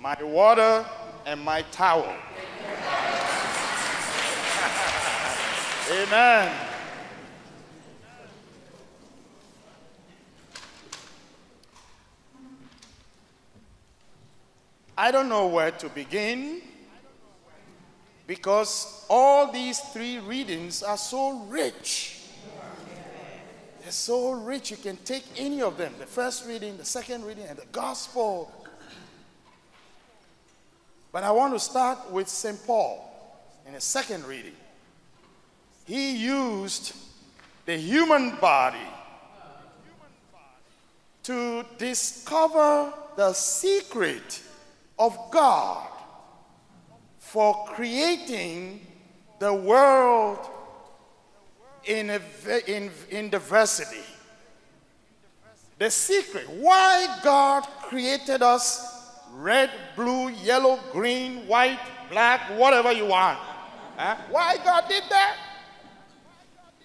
my water, and my towel. Amen. I don't know where to begin because all these three readings are so rich. They're so rich, you can take any of them. The first reading, the second reading, and the gospel. But I want to start with St. Paul in the second reading. He used the human body to discover the secret of God for creating the world in diversity. The secret, why God created us red, blue, yellow, green, white, black, whatever you want. Why God did that?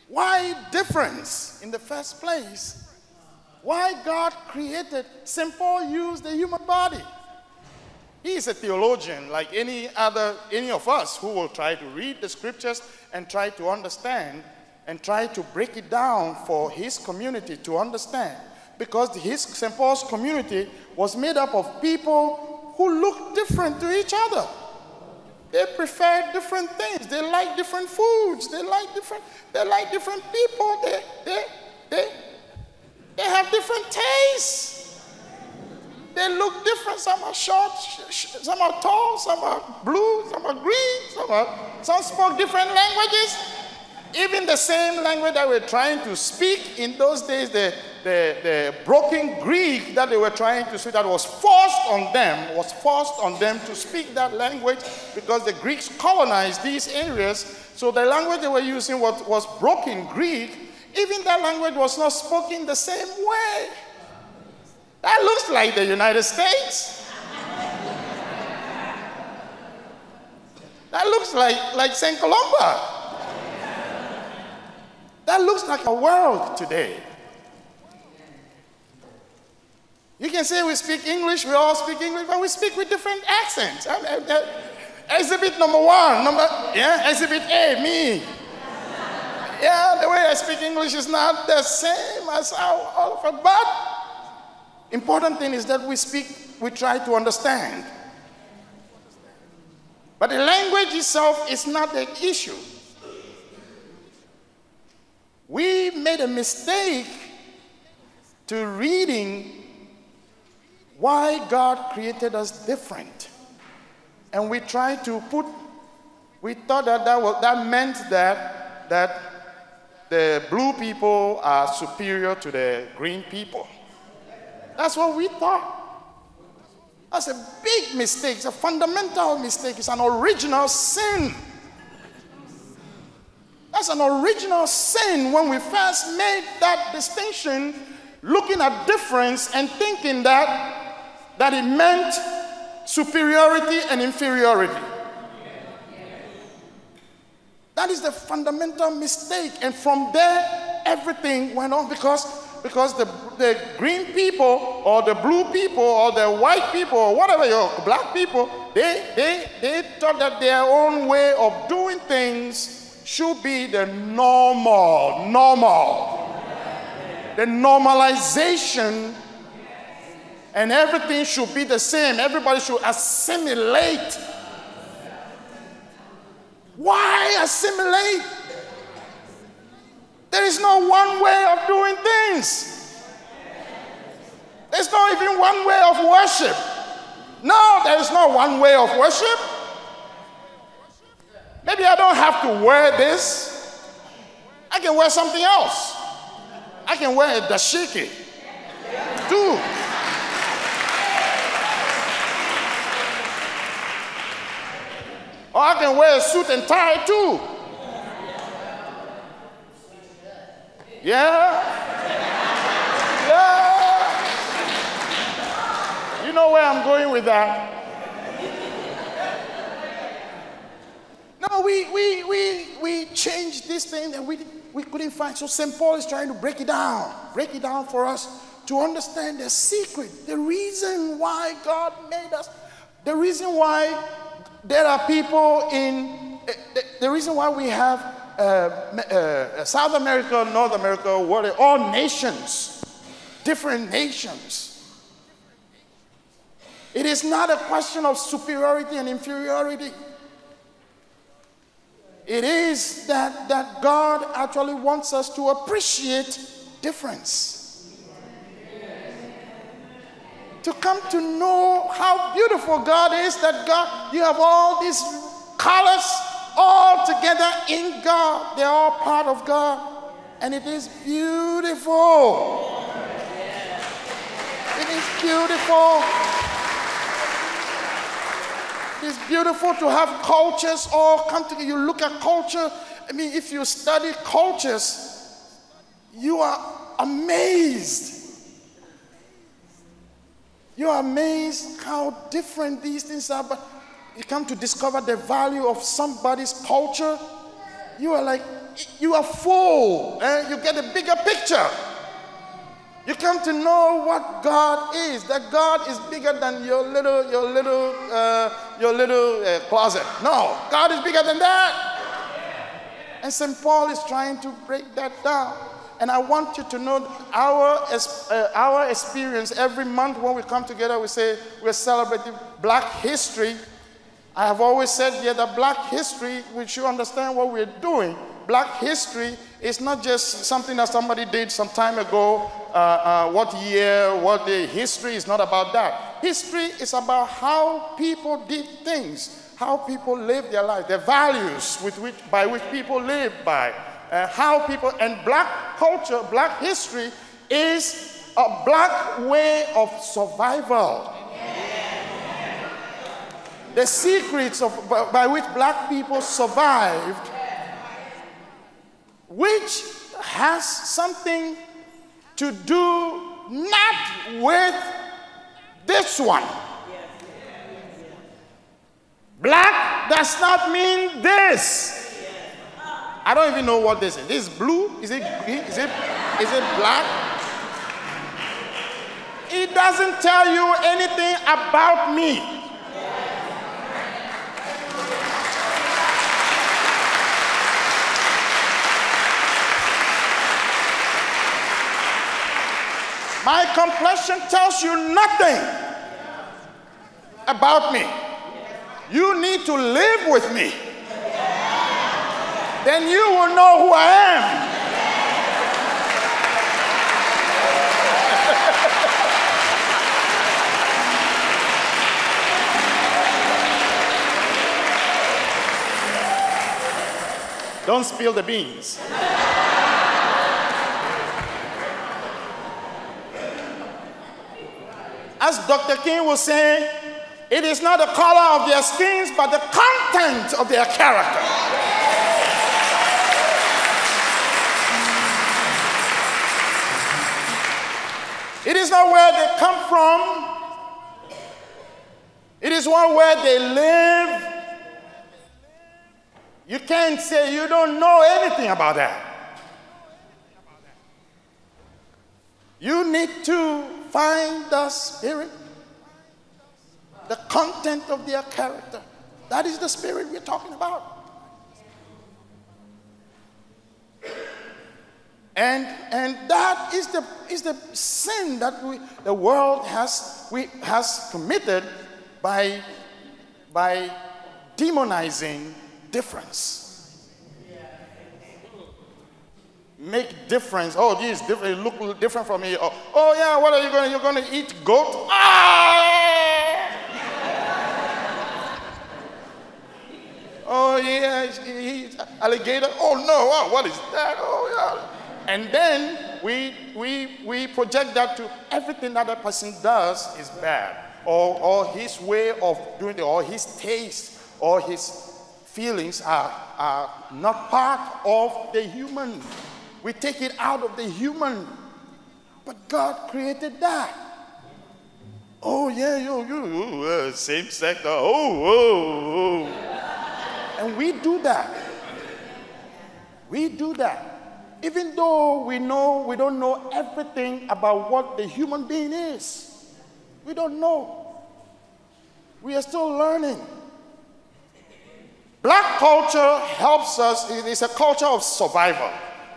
Why difference in the first place? Why God created? St. Paul used the human body. He is a theologian like any of us who will try to read the scriptures and try to understand and try to break it down for his community to understand. Because St. Paul's community was made up of people who looked different to each other. They prefer different things. They like different foods. They like different people. They have different tastes. They look different. Some are short, some are tall, some are blue, some are green, some spoke different languages. Even the same language that we're trying to speak in those days, the broken Greek that they were trying to speak, that was forced on them to speak that language because the Greeks colonized these areas. So the language they were using was broken Greek. Even that language was not spoken the same way. That looks like the United States. That looks like St. Columba. That looks like a world today. You can say we speak English, we all speak English, but we speak with different accents. Exhibit number one, exhibit A, me. Yeah, the way I speak English is not the same as all of us, but important thing is that we try to understand. But the language itself is not the issue. We made a mistake to reading why God created us different. And we tried to we thought that meant that the blue people are superior to the green people. That's what we thought. That's a big mistake. It's a fundamental mistake. It's an original sin. That's an original sin when we first made that distinction, looking at difference and thinking that it meant superiority and inferiority. That is the fundamental mistake. And from there, everything went on because the green people or the blue people or the white people or whatever, your black people, they thought that their own way of doing things should be the normal. The normalization, and everything should be the same. Everybody should assimilate. Why assimilate? There is no one way of doing things. There's not even one way of worship. No, there is no one way of worship. Maybe I don't have to wear this. I can wear something else. I can wear a dashiki too. Or I can wear a suit and tie too. Yeah. You know where I'm going with that? No, we changed this thing and we couldn't find. So St. Paul is trying to break it down for us to understand the secret, the reason why God made us. The reason why there are people in, the reason why we have South America, North America, all nations, different nations. It is not a question of superiority and inferiority. It is that God actually wants us to appreciate difference. To come to know how beautiful God is, that God, you have all these colors all together in God. They're all part of God. And it is beautiful. It is beautiful. It's beautiful to have cultures all come together. You look at culture. I mean, if you study cultures, you are amazed. You are amazed how different these things are. But you come to discover the value of somebody's culture. You are like, you are full. You get a bigger picture. You come to know what God is. That God is bigger than your little closet. No, God is bigger than that. And St. Paul is trying to break that down. And I want you to know our experience every month when we come together, we say we're celebrating Black history. I have always said here that Black history, we should understand what we're doing. Black history is not just something that somebody did some time ago, what year, what day. History is not about that. History is about how people did things, how people live their life, their values by which people live by. How people, and Black culture, Black history is a Black way of survival. The secrets by which Black people survived, which has something to do not with this one. Black does not mean this. I don't even know what this is. This is blue? Is it black? It doesn't tell you anything about me. My complexion tells you nothing about me. You need to live with me. Then you will know who I am. Don't spill the beans. As Dr. King will say, it is not the color of their skins, but the content of their character. It is not where they come from. It is not where they live. You can't say you don't know anything about that. You need to find the spirit, the content of their character. That is the spirit we're talking about. And that is the sin that the world has committed by demonizing difference. Make difference. Oh, this is different. It look different from me. Oh yeah, what are you going to? You're going to eat goat? Ah! Oh yeah, he's alligator. Oh no, what is that? Oh yeah. And then we project that to everything that a person does is bad, or his way of doing it, or his taste, or his feelings are not part of the human. We take it out of the human, but God created that. Oh yeah, you same sex. Oh. And we do that. We do that. Even though we don't know everything about what the human being is. We don't know. We are still learning. Black culture helps us. It is a culture of survival.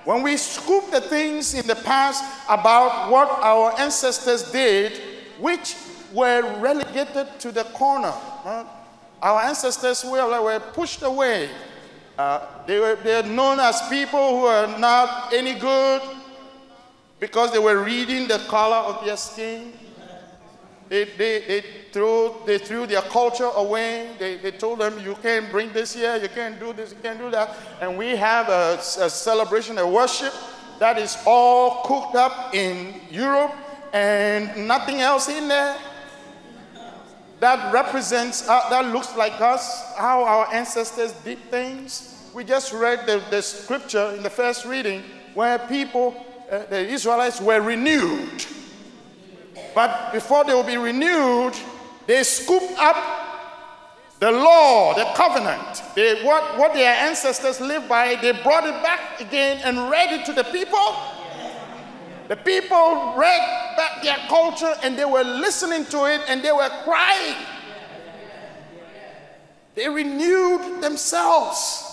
When we scoop the things in the past about what our ancestors did, which were relegated to the corner. Our ancestors were pushed away. They are known as people who are not any good because they were reading the color of their skin. They threw their culture away. They told them, you can't bring this here, you can't do this, you can't do that. And we have a celebration, a worship that is all cooked up in Europe and nothing else in there. That represents, that looks like us, how our ancestors did things. We just read the scripture in the first reading where people, the Israelites, were renewed. But before they will be renewed, they scooped up the law, the covenant, what their ancestors lived by. They brought it back again and read it to the people. The people read back their culture and they were listening to it and they were crying. They renewed themselves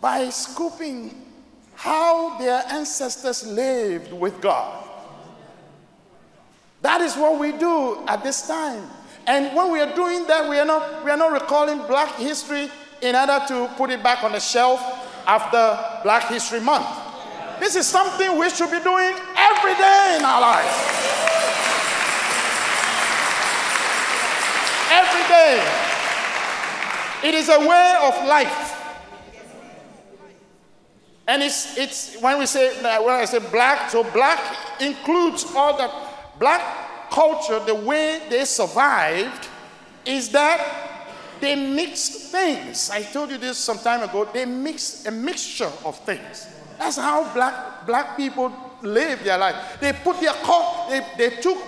by scooping how their ancestors lived with God. That is what we do at this time. And when we are doing that, we are not recalling Black history in order to put it back on the shelf after Black History Month. This is something we should be doing every day in our lives. Every day. It is a way of life. And it's when I say Black, so Black includes all that. Black culture, the way they survived is that they mixed things. I told you this some time ago. They mixed a mixture of things. That's how black people live their life. They put their they took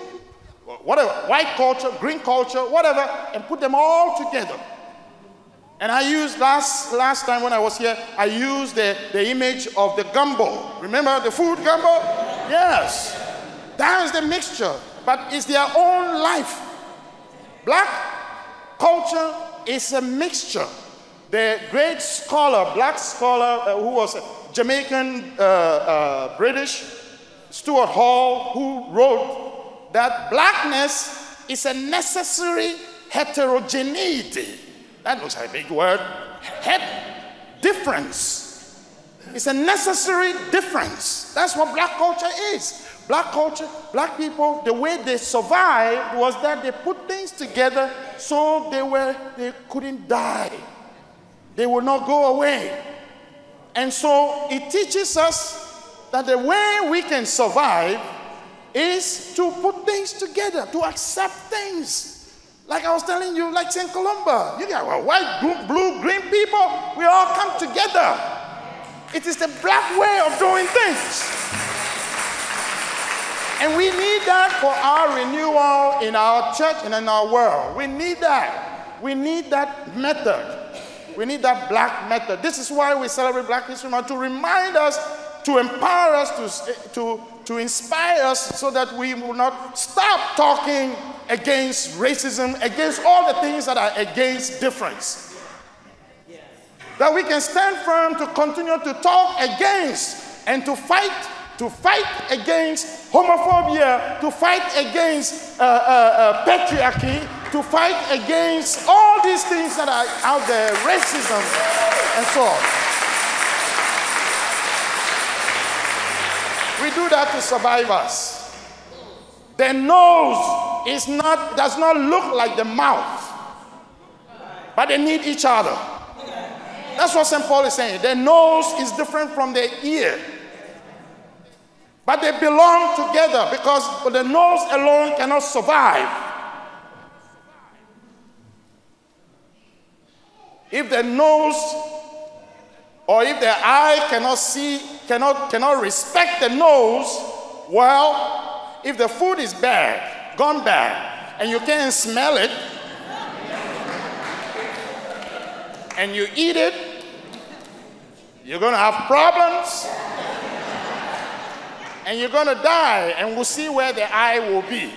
whatever, white culture, green culture, whatever, and put them all together. And I used last time when I was here, I used the image of the gumbo. Remember the food gumbo? Yes. That is the mixture, but it's their own life. Black culture is a mixture. The great scholar, black scholar, who was Jamaican, British, Stuart Hall, who wrote that blackness is a necessary heterogeneity. That looks like a big word. Difference. It's a necessary difference. That's what black culture is. Black culture, black people, the way they survived was that they put things together so they couldn't die. They would not go away. And so it teaches us that the way we can survive is to put things together, to accept things. Like I was telling you, like St. Columba, you got white, blue, green people, we all come together. It is the black way of doing things. And we need that for our renewal in our church and in our world. We need that. We need that method. We need that black method. This is why we celebrate Black History Month, to remind us, to empower us, to inspire us so that we will not stop talking against racism, against all the things that are against difference. That we can stand firm to continue to talk against and to fight against homophobia, to fight against patriarchy, to fight against all these things that are out there, racism, and so on. We do that to survive us. The nose does not look like the mouth, but they need each other. That's what St. Paul is saying. The nose is different from the ear. But they belong together because the nose alone cannot survive. If the nose or if the eye cannot see, cannot respect the nose, well, if the food is bad, gone bad, and you can't smell it, and you eat it, you're going to have problems. And you're going to die, and we'll see where the eye will be.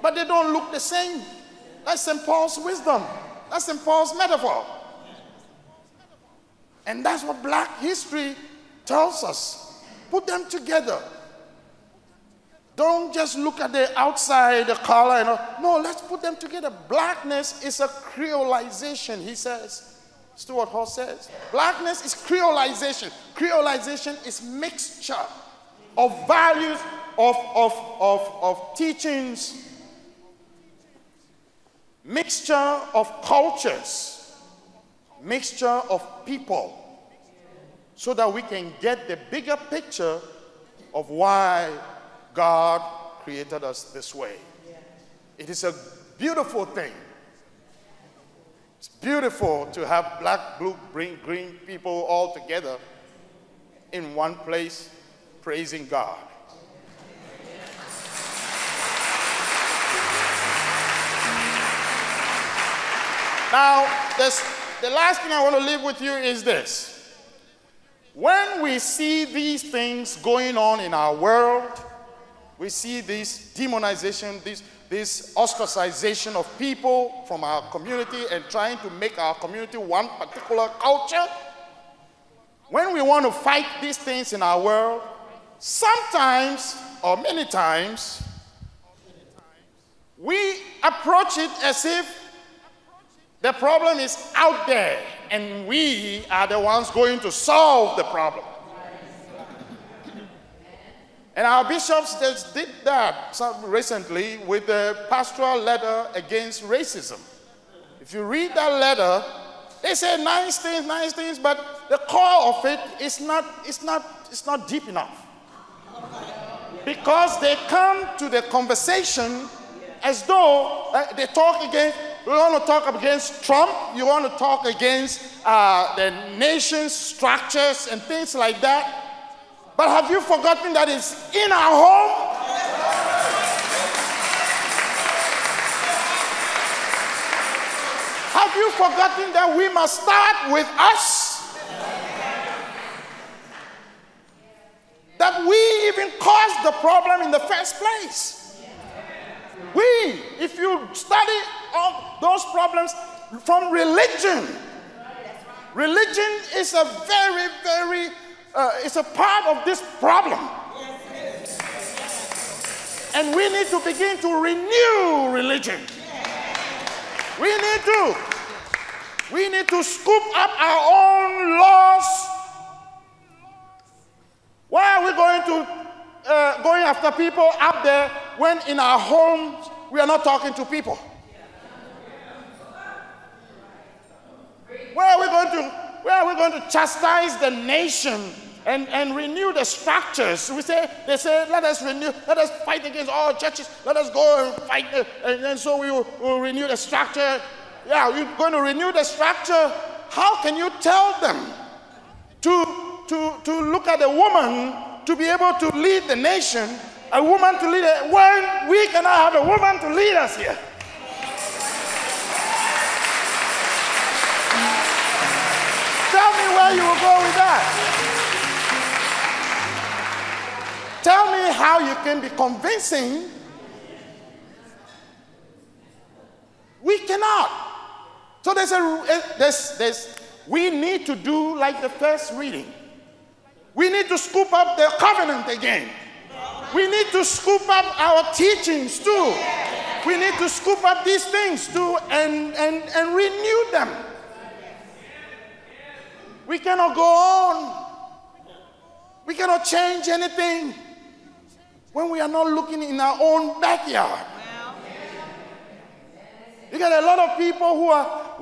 but they don't look the same. That's St. Paul's wisdom. That's St. Paul's metaphor. And that's what black history tells us. Put them together. Don't just look at the outside, the color, and all. No, let's put them together. Blackness is a creolization, he says. Stuart Hall says. Blackness is creolization. Creolization is mixture of values, of teachings, mixture of cultures, mixture of people, so that we can get the bigger picture of why God created us this way. It is a beautiful thing. It's beautiful to have black, blue, green people all together in one place praising God. Now, the last thing I want to leave with you is this. When we see these things going on in our world, we see this demonization, this ostracization of people from our community and trying to make our community one particular culture. When we want to fight these things in our world, sometimes, or many times, we approach it as if the problem is out there and we are the ones going to solve the problem. And our bishops just did that recently with the pastoral letter against racism. If you read that letter, they say nice things, but the core of it is not deep enough. Because they come to the conversation as though they talk against, you want to talk against Trump, you want to talk against the nation's structures and things like that. But have you forgotten that it's in our home? Have you forgotten that we must start with us? That we even caused the problem in the first place. If you study all those problems from religion, religion is a very it's a part of this problem. And we need to begin to renew religion. We need to scoop up our own laws. Why are we going after people out there when in our homes we are not talking to people? Where are we going to chastise the nation and renew the structures? They say, let us fight against all churches, let us go and fight, and so we will renew the structure. Yeah, you're going to renew the structure. How can you tell them to look at a woman to be able to lead the nation, a woman to lead it, when we cannot have a woman to lead us here? Tell me where you will go with that. Tell me how you can be convincing. We cannot. So we need to do like the first reading. We need to scoop up the covenant again. We need to scoop up our teachings too. We need to scoop up these things too and renew them. We cannot go on. We cannot change anything when we are not looking in our own backyard. You got a lot of people who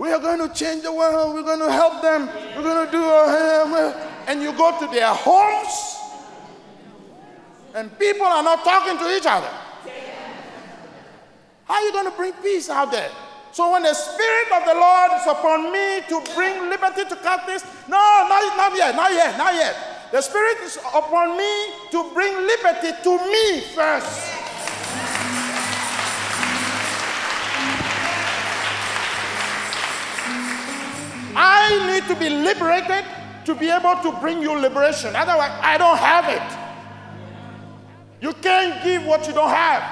we are going to change the world, we're going to help them, we're going to do, and you go to their homes, and people are not talking to each other. How are you going to bring peace out there? So when the Spirit of the Lord is upon me to bring liberty to captives, no, not yet. The Spirit is upon me to bring liberty to me first. I need to be liberated to be able to bring you liberation. Otherwise, I don't have it. You can't give what you don't have.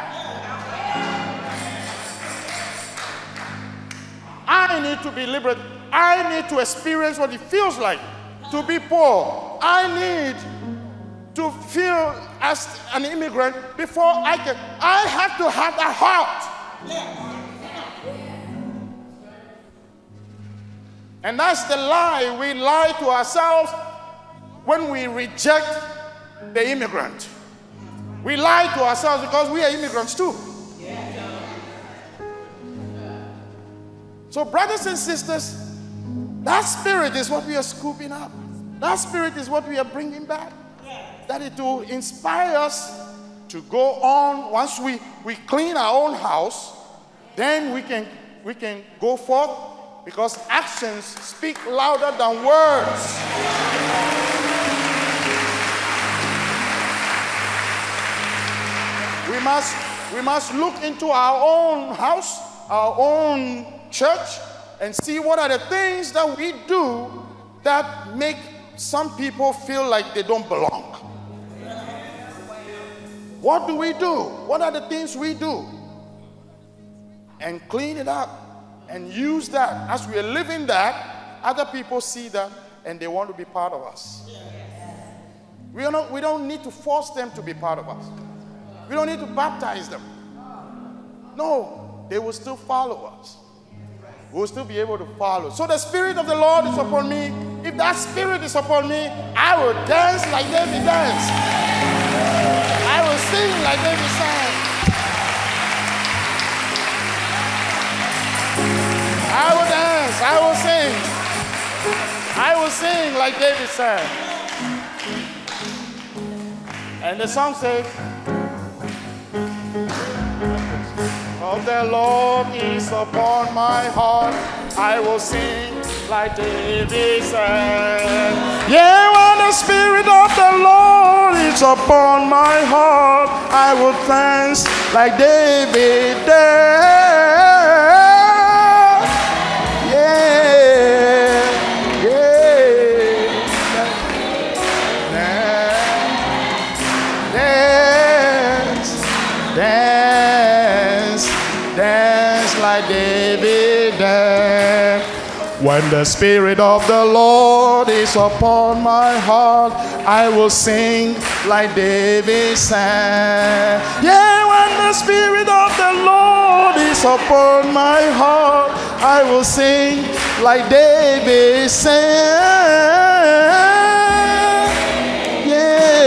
I need to be liberated. I need to experience what it feels like to be poor. I need to feel as an immigrant before I have to have that heart. And that's the lie. We lie to ourselves when we reject the immigrant. We lie to ourselves because we are immigrants too. So brothers and sisters, that spirit is what we are scooping up. That spirit is what we are bringing back. That it will inspire us to go on. Once we clean our own house, then we can go forth, because actions speak louder than words. We must look into our own house, our own church, and see what are the things that we do that make some people feel like they don't belong. What do we do? What are the things we do? And clean it up and use that. As we are living that, other people see that and they want to be part of us. We don't need to force them to be part of us. We don't need to baptize them. No, they will still follow us. We will still be able to follow. So the Spirit of the Lord is upon me. If that Spirit is upon me, I will dance like David danced. I will sing like David sang. I will dance. I will sing. I will sing like David sang. And the song says, of the Lord is upon my heart, I will sing like David sang. Yeah, when the Spirit of the Lord is upon my heart, I will dance like David danced. Yeah, yeah, dance like David danced. When the Spirit of the Lord is upon my heart, I will sing like David sang. Yeah, when the Spirit of the Lord is upon my heart, I will sing like David sang. Yeah,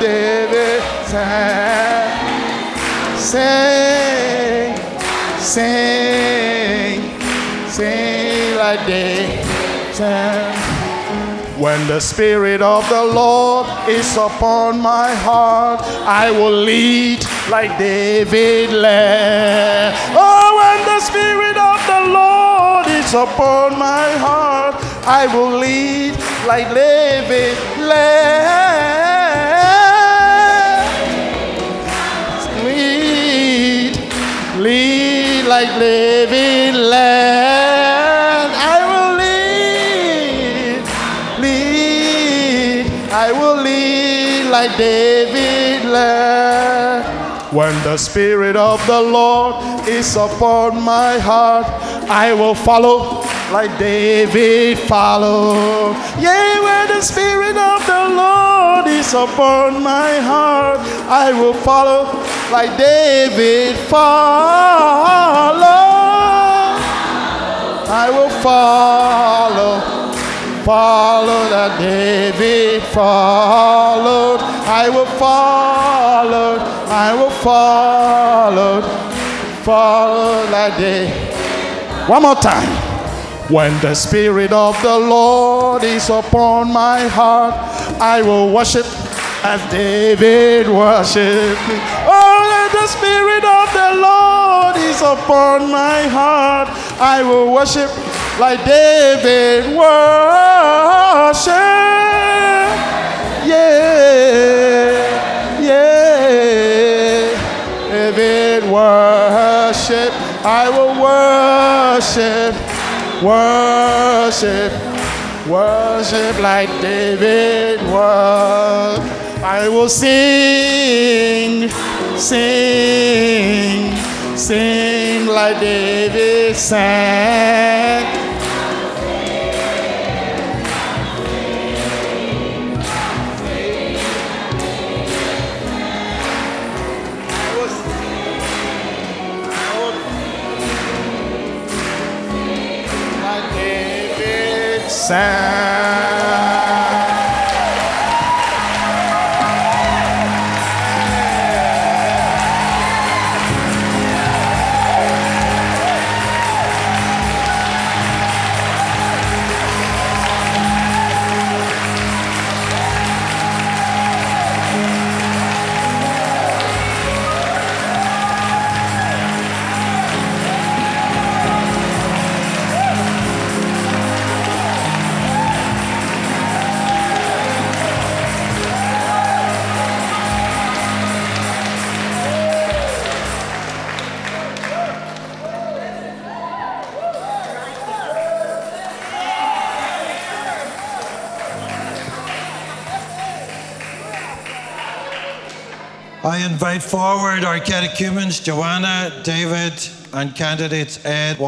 David sang. Sing, sing, sing like David sang. When the Spirit of the Lord is upon my heart, I will lead like David led. Oh, when the Spirit of the Lord is upon my heart, I will lead like David led. Lead like David led. I will lead. I will lead like David led. When the Spirit of the Lord is upon my heart, I will follow like David followed. Yeah, when the Spirit of the Lord is upon my heart, I will follow like David followed. I will follow that David followed. I will follow that David. One more time. When the Spirit of the Lord is upon my heart, I will worship as David worshiped. Oh, let the Spirit of the Lord is upon my heart, I will worship like David worshiped. Yeah, yeah, David worship. I will worship like David was. I will sing Sing like David sang. Like David sang. I invite forward our catechumens, Joanna, David, and candidates Ed.